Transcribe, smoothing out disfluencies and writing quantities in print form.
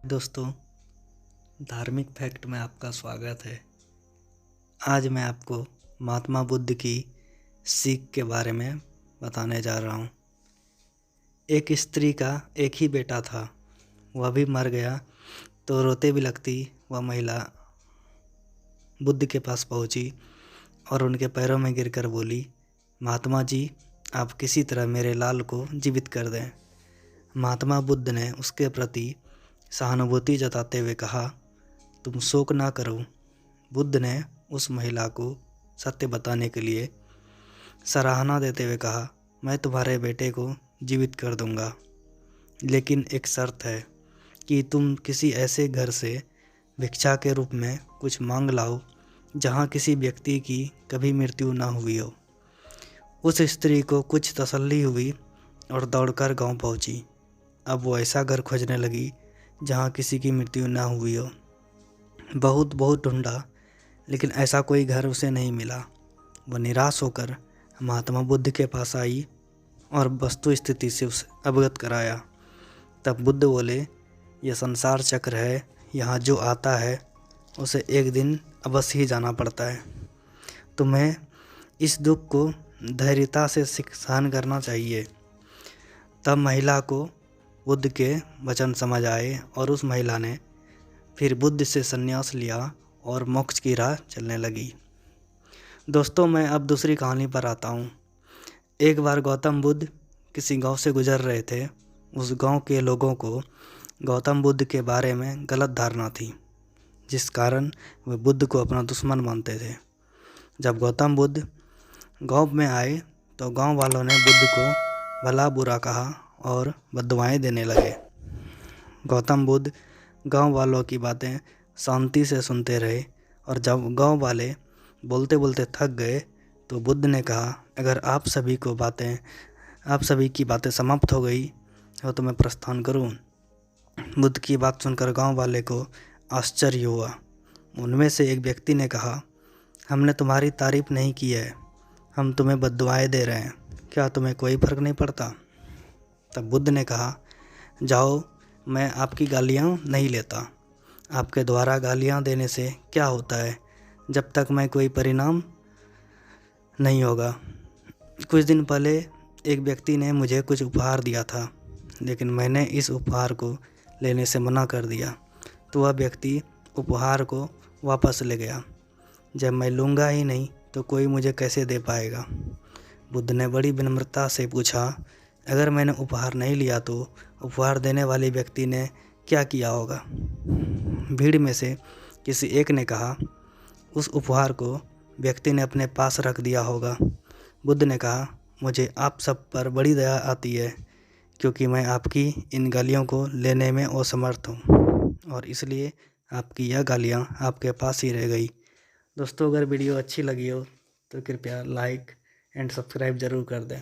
दोस्तों, धार्मिक फैक्ट में आपका स्वागत है। आज मैं आपको महात्मा बुद्ध की सीख के बारे में बताने जा रहा हूँ। एक स्त्री का एक ही बेटा था, वह भी मर गया तो रोते भी लगती वह महिला बुद्ध के पास पहुँची और उनके पैरों में गिरकर बोली, महात्मा जी, आप किसी तरह मेरे लाल को जीवित कर दें। महात्मा बुद्ध ने उसके प्रति सहानुभूति जताते हुए कहा, तुम शोक ना करो। बुद्ध ने उस महिला को सत्य बताने के लिए सराहना देते हुए कहा, मैं तुम्हारे बेटे को जीवित कर दूंगा, लेकिन एक शर्त है कि तुम किसी ऐसे घर से भिक्षा के रूप में कुछ मांग लाओ जहाँ किसी व्यक्ति की कभी मृत्यु ना हुई हो। उस स्त्री को कुछ तसल्ली हुई और दौड़कर गांव पहुंची। अब वो ऐसा घर खोजने लगी जहाँ किसी की मृत्यु ना हुई हो। बहुत ढूंढा, लेकिन ऐसा कोई घर उसे नहीं मिला। वह निराश होकर महात्मा बुद्ध के पास आई और वस्तु स्थिति से उसे अवगत कराया। तब बुद्ध बोले, यह संसार चक्र है, यहाँ जो आता है उसे एक दिन अवश्य ही जाना पड़ता है। तुम्हें इस दुख को धैर्यता से सहन करना चाहिए। तब महिला को बुद्ध के वचन समझ आए और उस महिला ने फिर बुद्ध से संन्यास लिया और मोक्ष की राह चलने लगी। दोस्तों, मैं अब दूसरी कहानी पर आता हूँ। एक बार गौतम बुद्ध किसी गांव से गुजर रहे थे। उस गांव के लोगों को गौतम बुद्ध के बारे में गलत धारणा थी, जिस कारण वे बुद्ध को अपना दुश्मन मानते थे। जब गौतम बुद्ध गांव में आए तो गांव वालों ने बुद्ध को भला बुरा कहा और बद्दुआएं देने लगे। गौतम बुद्ध गांव वालों की बातें शांति से सुनते रहे और जब गांव वाले बोलते बोलते थक गए तो बुद्ध ने कहा, अगर आप सभी की बातें समाप्त हो गई हो तो मैं प्रस्थान करूं। बुद्ध की बात सुनकर गांव वाले को आश्चर्य हुआ। उनमें से एक व्यक्ति ने कहा, हमने तुम्हारी तारीफ नहीं की है, हम तुम्हें बद्दुआएं दे रहे हैं, क्या तुम्हें कोई फर्क नहीं पड़ता? तब बुद्ध ने कहा, जाओ, मैं आपकी गालियाँ नहीं लेता। आपके द्वारा गालियाँ देने से क्या होता है, जब तक मैं कोई परिणाम नहीं होगा। कुछ दिन पहले एक व्यक्ति ने मुझे कुछ उपहार दिया था, लेकिन मैंने इस उपहार को लेने से मना कर दिया, तो वह व्यक्ति उपहार को वापस ले गया। जब मैं लूँगा ही नहीं तो कोई मुझे कैसे दे पाएगा? बुद्ध ने बड़ी विनम्रता से पूछा, अगर मैंने उपहार नहीं लिया तो उपहार देने वाले व्यक्ति ने क्या किया होगा? भीड़ में से किसी एक ने कहा, उस उपहार को व्यक्ति ने अपने पास रख दिया होगा। बुद्ध ने कहा, मुझे आप सब पर बड़ी दया आती है, क्योंकि मैं आपकी इन गालियों को लेने में असमर्थ हूँ और इसलिए आपकी यह गालियाँ आपके पास ही रह गई। दोस्तों, अगर वीडियो अच्छी लगी हो तो कृपया लाइक एंड सब्सक्राइब ज़रूर कर दें।